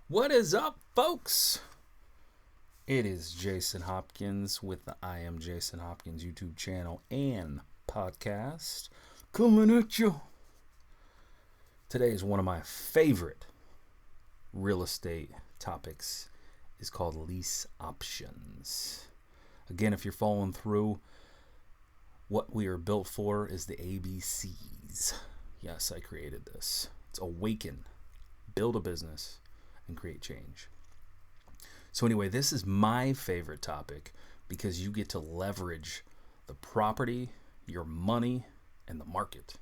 What is up, folks? It is Jason Hopkins with the I Am Jason Hopkins YouTube channel and podcast coming at you. Today is one of my favorite real estate topics. Is called lease options. Again, if you're following through, what we are built for is the ABCs. Yes, I created this. It's awaken, build a business, and create change. So anyway, this is my favorite topic because you get to leverage the property, your money, and the market,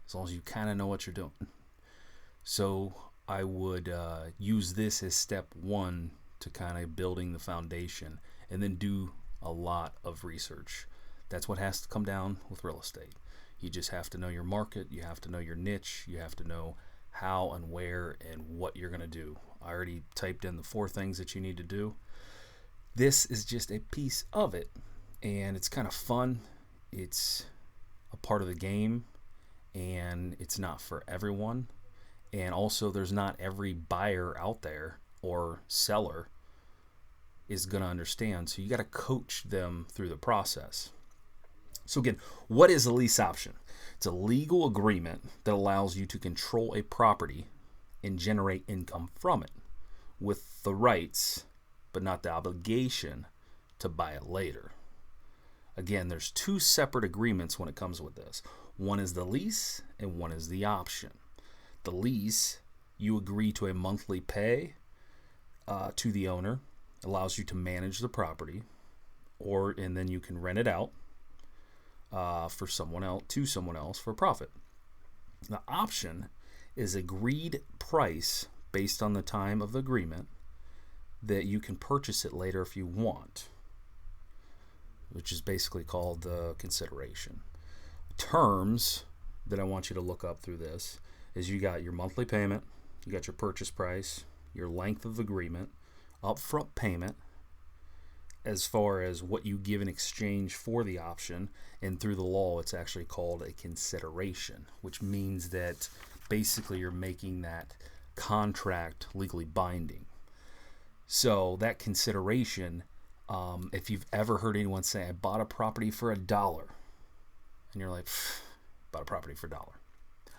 as long as you kind of know what you're doing. So I would use this as step one to kind of building the foundation, and then do a lot of research. That's what has to come down with real estate. You just have to know your market, you have to know your niche, you have to know how and where and what you're going to do. I already typed in the 4 things that you need to do. This is just a piece of it, and it's kind of fun. It's a part of the game, and it's not for everyone. And also, there's not every buyer out there or seller is going to understand. So you got to coach them through the process. So again, what is a lease option? It's a legal agreement that allows you to control a property and generate income from it, with the rights but not the obligation to buy it later. Again, there's 2 separate agreements when it comes with this. One is the lease and one is the option. The lease, you agree to a monthly pay to the owner, allows you to manage the property, and then you can rent it out for someone else, to someone else, for profit. The option is agreed price based on the time of the agreement that you can purchase it later if you want, which is basically called the consideration. Terms that I want you to look up through this is you got your monthly payment, you got your purchase price, your length of agreement, upfront payment, as far as what you give in exchange for the option, and through the law it's actually called a consideration, which means that basically you're making that contract legally binding. So that consideration, if you've ever heard anyone say, I bought a property for $1, and you're like, bought a property for $1.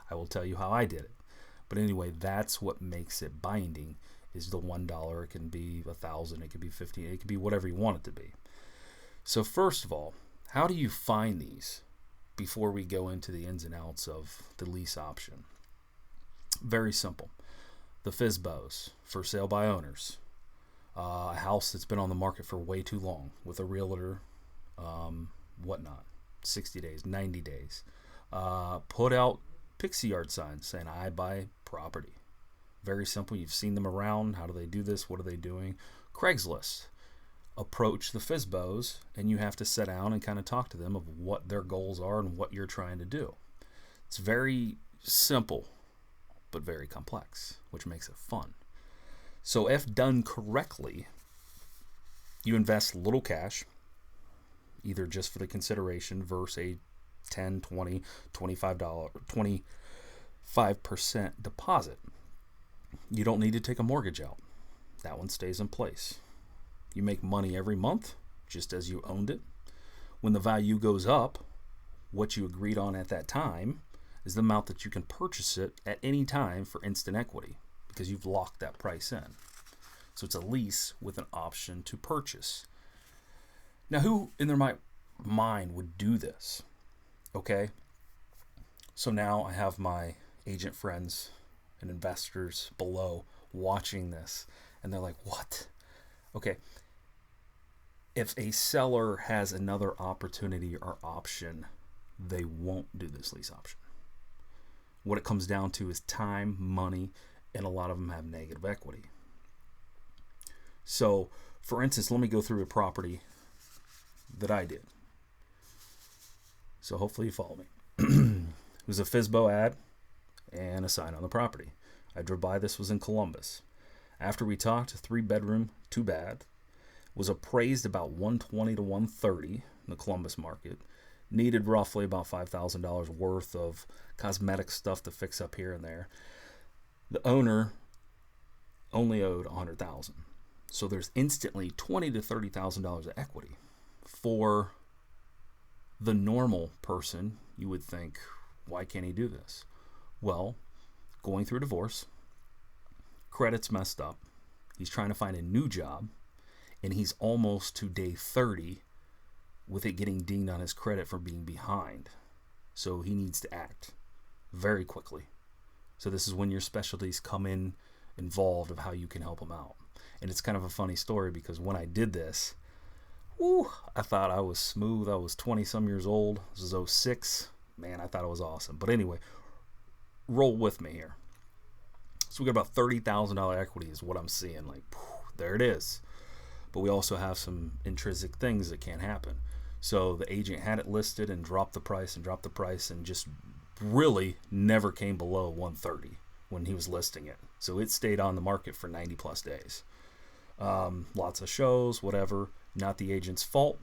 I will tell you how I did it. But anyway, that's what makes it binding, is the $1. It can be 1,000, it could be 15, it could be whatever you want it to be. So first of all, how do you find these before we go into the ins and outs of the lease option? Very simple. The FSBOs, for sale by owners. A house that's been on the market for way too long with a realtor, whatnot, 60 days, 90 days. Put out pixie yard signs saying, I buy property. Very simple. You've seen them around. How do they do this? What are they doing? Craigslist. Approach the FSBOs, and you have to sit down and kind of talk to them of what their goals are and what you're trying to do. It's very simple, but very complex, which makes it fun. So if done correctly, you invest little cash, either just for the consideration versus a $10, $20, $25, 25% deposit. You don't need to take a mortgage out. That one stays in place. You make money every month, just as you owned it. When the value goes up, what you agreed on at that time is the amount that you can purchase it at any time for instant equity, because you've locked that price in. So it's a lease with an option to purchase. Now, who in their mind would do this? Okay, so now I have my agent friends and investors below watching this, and they're like, what? Okay, if a seller has another opportunity or option, they won't do this lease option. What it comes down to is time, money, and a lot of them have negative equity. So, for instance, let me go through a property that I did. So hopefully you follow me. It was a FSBO ad and a sign on the property. I drove by. This was in Columbus. After we talked, 3-bedroom, 2 bath, was appraised about $120 to $130 in the Columbus market. Needed roughly about $5,000 worth of cosmetic stuff to fix up here and there. The owner only owed $100,000. So there's instantly $20,000 to $30,000 of equity. For the normal person, you would think, why can't he do this? Well, going through divorce, credit's messed up. He's trying to find a new job, and he's almost to day 30 with it getting dinged on his credit for being behind. So he needs to act very quickly. So this is when your specialties come in involved of how you can help him out. And it's kind of a funny story because when I did this, I thought I was smooth. I was 20 some years old. This was 2006. Man, I thought it was awesome. But anyway, roll with me here. So we got about $30,000 equity is what I'm seeing. Like, there it is. But we also have some intrinsic things that can't happen. So the agent had it listed and dropped the price and just really never came below 130 when he was listing it. So it stayed on the market for 90 plus days. Lots of shows, whatever. Not the agent's fault.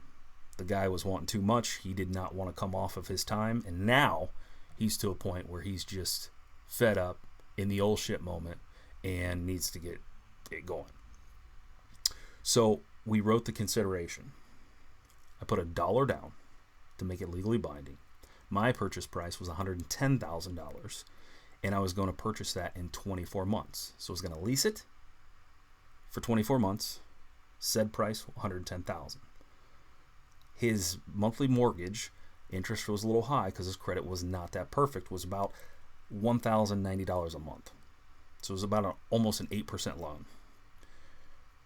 The guy was wanting too much. He did not want to come off of his time. And now he's to a point where he's just fed up in the old shit moment and needs to get it going. So we wrote the consideration. I put $1 down to make it legally binding. My purchase price was $110,000, and I was going to purchase that in 24 months. So I was going to lease it for 24 months. Said price, $110,000. His monthly mortgage interest was a little high because his credit was not that perfect. Was about $1,090 a month. So it was about almost an 8% loan.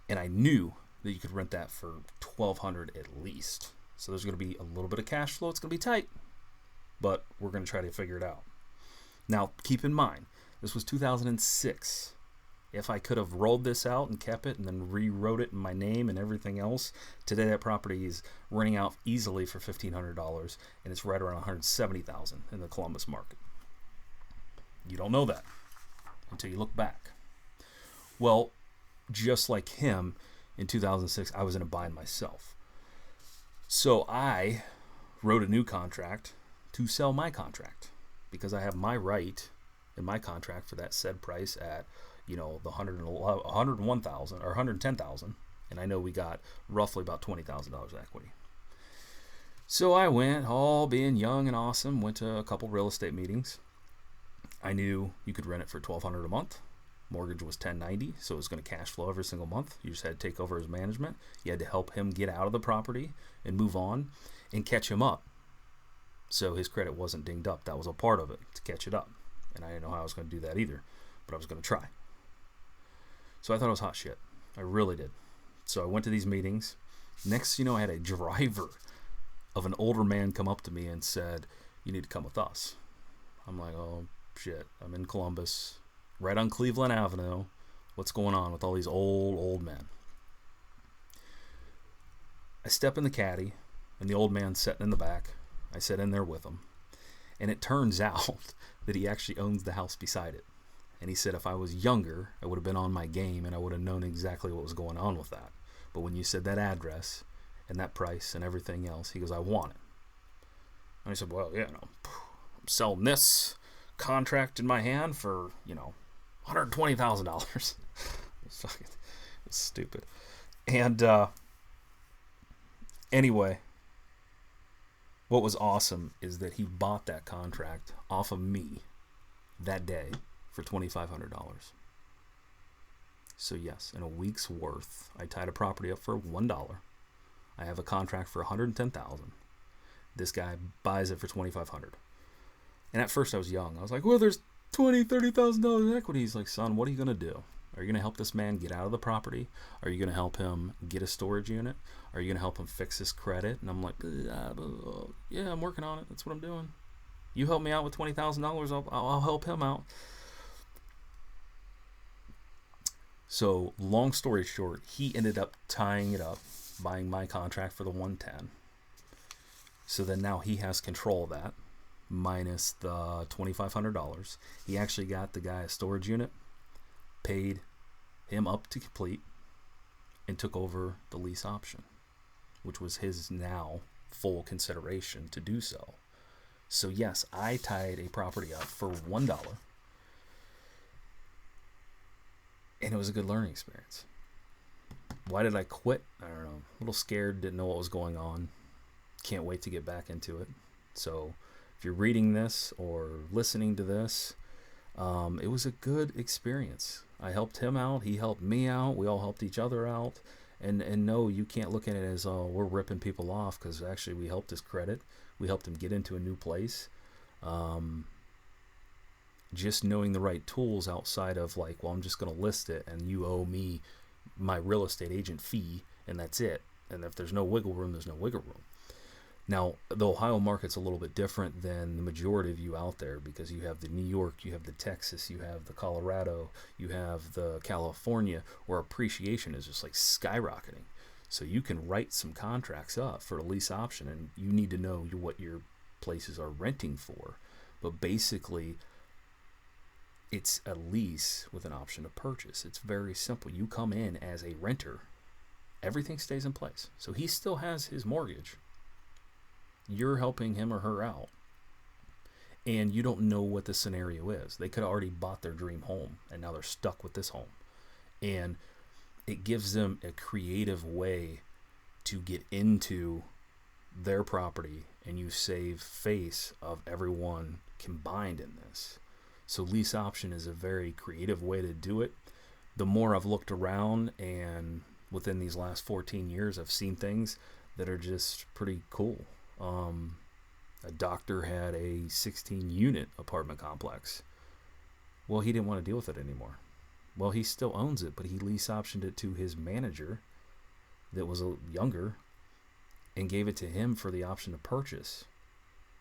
And I knew that you could rent that for $1,200 at least. So there's going to be a little bit of cash flow. It's going to be tight, but we're going to try to figure it out. Now, keep in mind, this was 2006. If I could have rolled this out and kept it and then rewrote it in my name and everything else, today that property is renting out easily for $1,500, and it's right around $170,000 in the Columbus market. You don't know that until you look back. Well, just like him, in 2006, I was in a bind myself. So I wrote a new contract to sell my contract because I have my right in my contract for that said price at, the 101,000 or 110,000, and I know we got roughly about $20,000 equity. So I went, all being young and awesome, went to a couple real estate meetings. I knew you could rent it for $1,200 a month. Mortgage was $1,090, so it was going to cash flow every single month. You just had to take over his management. You had to help him get out of the property and move on and catch him up. So his credit wasn't dinged up. That was a part of it, to catch it up. And I didn't know how I was going to do that either, but I was going to try. So I thought it was hot shit. I really did. So I went to these meetings. Next, I had a driver of an older man come up to me and said, "You need to come with us." I'm like, oh, shit. I'm in Columbus, right on Cleveland Avenue. What's going on with all these old men? I step in the caddy, and the old man's sitting in the back. I sit in there with him. And it turns out that he actually owns the house beside it. And he said if I was younger, I would have been on my game and I would have known exactly what was going on with that. But when you said that address and that price and everything else, he goes, "I want it." And I said, "Well, I'm selling this contract in my hand for, $120,000. It's stupid. And anyway, what was awesome is that he bought that contract off of me that day for $2,500. So yes, in a week's worth, I tied a property up for $1. I have a contract for $110,000. This guy buys it for $2,500. And at first I was young. I was like, well, there's $20,000-$30,000 in equity. He's like, son, what are you going to do? Are you going to help this man get out of the property? Are you going to help him get a storage unit? Are you going to help him fix his credit? And I'm like, yeah, I'm working on it. That's what I'm doing. You help me out with $20,000, I'll help him out. So long story short, he ended up tying it up, buying my contract for the $110. So then now he has control of that, minus the $2,500. He actually got the guy a storage unit, paid him up to complete, and took over the lease option, which was his now full consideration to do so. So yes, I tied a property up for $1, and And it was a good learning experience. Why did I quit? I don't know. A little scared, didn't know what was going on. Can't wait to get back into it. So if you're reading this or listening to this, it was a good experience. I helped him out. He helped me out. We all helped each other out. And no, you can't look at it as, oh, we're ripping people off, because actually we helped his credit. We helped him get into a new place. Just knowing the right tools outside of like, well, I'm just going to list it and you owe me my real estate agent fee and that's it. And if there's no wiggle room, there's no wiggle room. Now, the Ohio market's a little bit different than the majority of you out there, because you have the New York, you have the Texas, you have the Colorado, you have the California, where appreciation is just like skyrocketing. So you can write some contracts up for a lease option, and you need to know what your places are renting for. But basically, it's a lease with an option to purchase. It's very simple. You come in as a renter, everything stays in place. So he still has his mortgage. You're helping him or her out. And you don't know what the scenario is. They could have already bought their dream home, and now they're stuck with this home. And it gives them a creative way to get into their property, and you save face of everyone combined in this. So lease option is a very creative way to do it. The more I've looked around, and within these last 14 years, I've seen things that are just pretty cool. A doctor had a 16-unit apartment complex. Well, he didn't want to deal with it anymore. Well, he still owns it, but he lease optioned it to his manager that was younger and gave it to him for the option to purchase.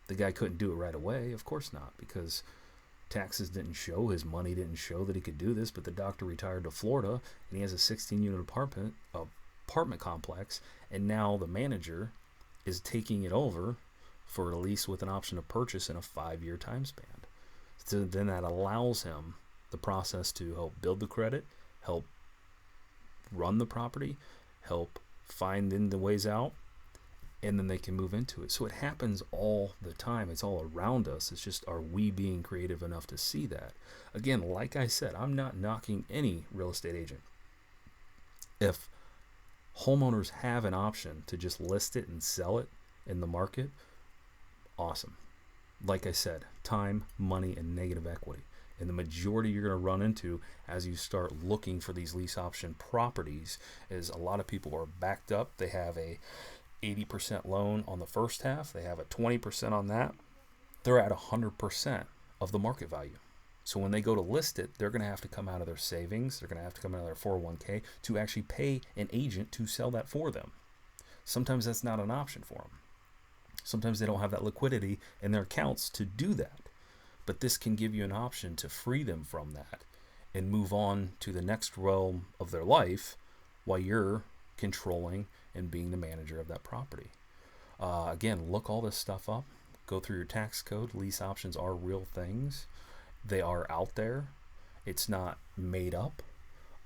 The guy couldn't do it right away. Of course not, because taxes didn't show, his money didn't show that he could do this, but the doctor retired to Florida, and he has a 16-unit apartment complex, and now the manager is taking it over for a lease with an option to purchase in a 5-year time span. So then that allows him the process to help build the credit, help run the property, help find in the ways out, and then they can move into it. So it happens all the time. It's all around us. It's just, are we being creative enough to see that? Again, like I said, I'm not knocking any real estate agent. If homeowners have an option to just list it and sell it in the market, awesome. Like I said, time, money, and negative equity. And the majority you're going to run into as you start looking for these lease option properties is a lot of people are backed up. They have a 80% loan on the first half. They have a 20% on that. They're at 100% of the market value. So when they go to list it, they're going to have to come out of their savings. They're going to have to come out of their 401k to actually pay an agent to sell that for them. Sometimes that's not an option for them. Sometimes they don't have that liquidity in their accounts to do that. But this can give you an option to free them from that and move on to the next realm of their life while you're controlling and being the manager of that property. Again, look all this stuff up. Go through your tax code. Lease options are real things. They are out there. It's not made up.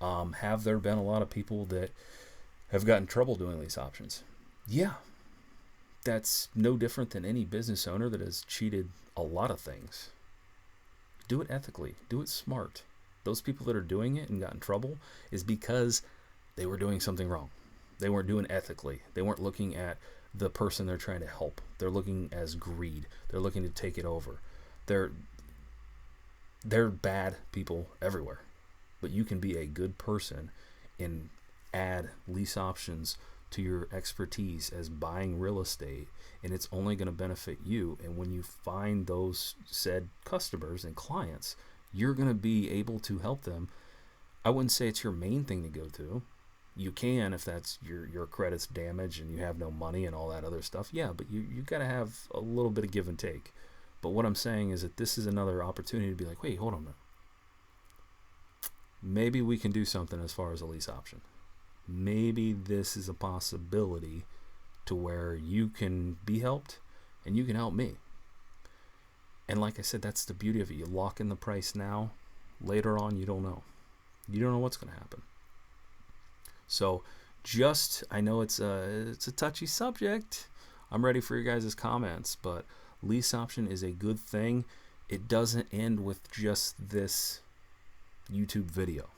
Have there been a lot of people that have gotten in trouble doing lease options? Yeah. That's no different than any business owner that has cheated a lot of things. Do it ethically. Do it smart. Those people that are doing it and got in trouble is because they were doing something wrong. They weren't doing ethically. They weren't looking at the person they're trying to help. They're looking as greed. They're looking to take it over. They're bad people everywhere. But you can be a good person and add lease options to your expertise as buying real estate, and it's only going to benefit you. And when you find those said customers and clients, you're going to be able to help them. I wouldn't say it's your main thing to go to. You can if that's your credit's damaged and you have no money and all that other stuff. Yeah, but you got to have a little bit of give and take. But what I'm saying is that this is another opportunity to be like, wait, hold on a minute. Maybe we can do something as far as a lease option. Maybe this is a possibility to where you can be helped and you can help me. And like I said, that's the beauty of it. You lock in the price now. Later on, you don't know. You don't know what's going to happen. So I know it's a touchy subject. I'm ready for your guys' comments, but lease option is a good thing. It doesn't end with just this YouTube video.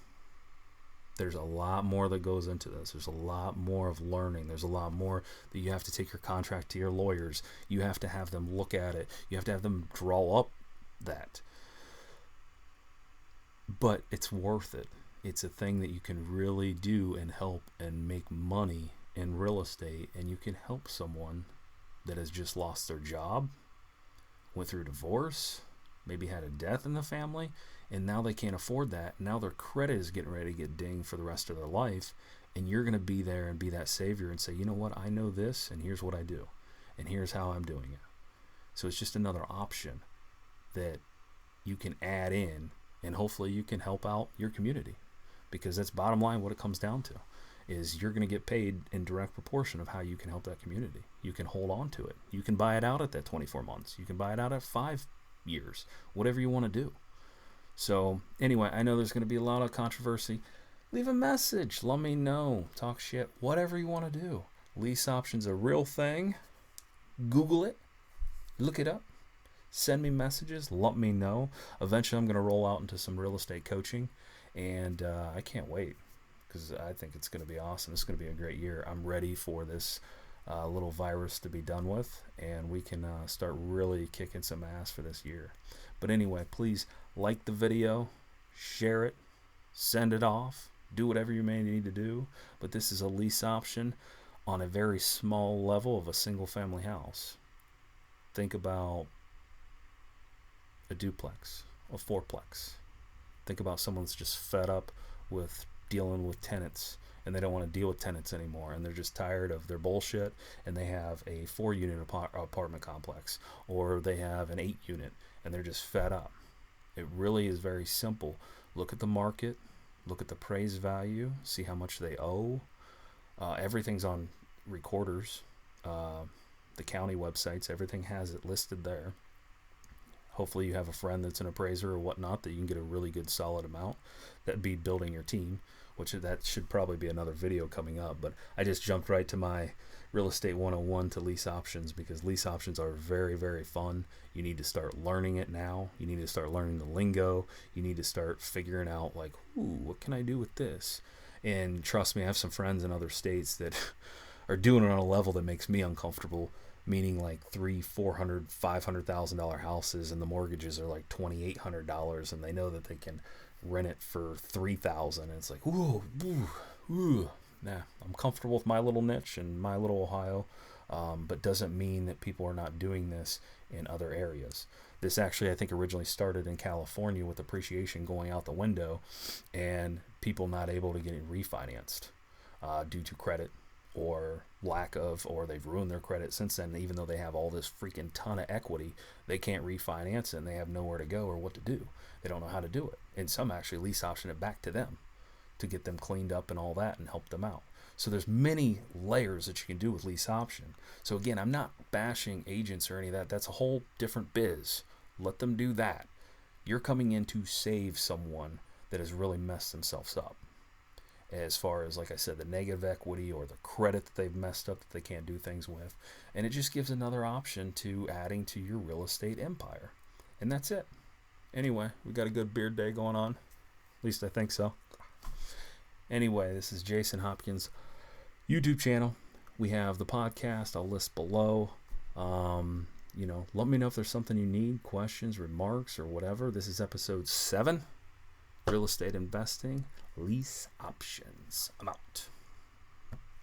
There's a lot more that goes into this. There's a lot more of learning. There's a lot more that you have to take your contract to your lawyers. You have to have them look at it. You have to have them draw up that. But it's worth it. It's a thing that you can really do and help and make money in real estate, and you can help someone that has just lost their job, went through divorce, maybe had a death in the family, and now they can't afford that. Now their credit is getting ready to get dinged for the rest of their life, and you're going to be there and be that savior and say, you know what, I know this, and here's what I do, and here's how I'm doing it. So it's just another option that you can add in, and hopefully you can help out your community, because that's bottom line what it comes down to, is you're going to get paid in direct proportion of how you can help that community. You can hold on to it. You can buy it out at that 24 months. You can buy it out at 5 years, whatever you want to do. So anyway, I know there's going to be a lot of controversy. Leave a message. Let me know. Talk shit. Whatever you want to do. Lease options a real thing. Google it. Look it up. Send me messages. Let me know. Eventually, I'm going to roll out into some real estate coaching. And I can't wait, because I think it's going to be awesome. It's going to be a great year. I'm ready for this little virus to be done with, and we can start really kicking some ass for this year. But anyway, please like the video, share it, send it off, do whatever you may need to do. But this is a lease option on a very small level of a single family house. Think about a duplex, a fourplex. Think about someone that's just fed up with dealing with tenants, and they don't want to deal with tenants anymore, and they're just tired of their bullshit, and they have a 4-unit apartment complex, or they have an 8-unit, and they're just fed up. It really is very simple. Look at the market, look at the appraised value, see how much they owe. Everything's on recorders, the county websites, everything has it listed there. Hopefully you have a friend that's an appraiser or whatnot that you can get a really good solid amount. That'd be building your team, which that should probably be another video coming up. But I just jumped right to my Real Estate 101 to lease options, because lease options are very, very fun. You need to start learning it now. You need to start learning the lingo. You need to start figuring out, like, ooh, what can I do with this? And trust me, I have some friends in other states that are doing it on a level that makes me uncomfortable, meaning like $300,000, $400,000, $500,000 houses, and the mortgages are like $2,800, and they know that they can rent it for $3,000, and it's like, ooh, ooh, ooh. Nah, I'm comfortable with my little niche and my little Ohio, but doesn't mean that people are not doing this in other areas. This actually, I think, originally started in California with appreciation going out the window and people not able to get it refinanced due to credit or lack of, or they've ruined their credit since then. Even though they have all this freaking ton of equity, they can't refinance it, and they have nowhere to go or what to do. They don't know how to do it. And some actually lease option it back to them to get them cleaned up and all that and help them out. So there's many layers that you can do with lease option. So again, I'm not bashing agents or any of that. That's a whole different biz. Let them do that. You're coming in to save someone that has really messed themselves up, as far as, like I said, the negative equity or the credit that they've messed up that they can't do things with. And it just gives another option to adding to your real estate empire. And that's it. Anyway, we got a good beard day going on. At least I think so. Anyway, this is Jason Hopkins' YouTube channel. We have the podcast. I'll list below. Let me know if there's something you need, questions, remarks, or whatever. This is episode 7, Real Estate Investing, Lease Options. I'm out.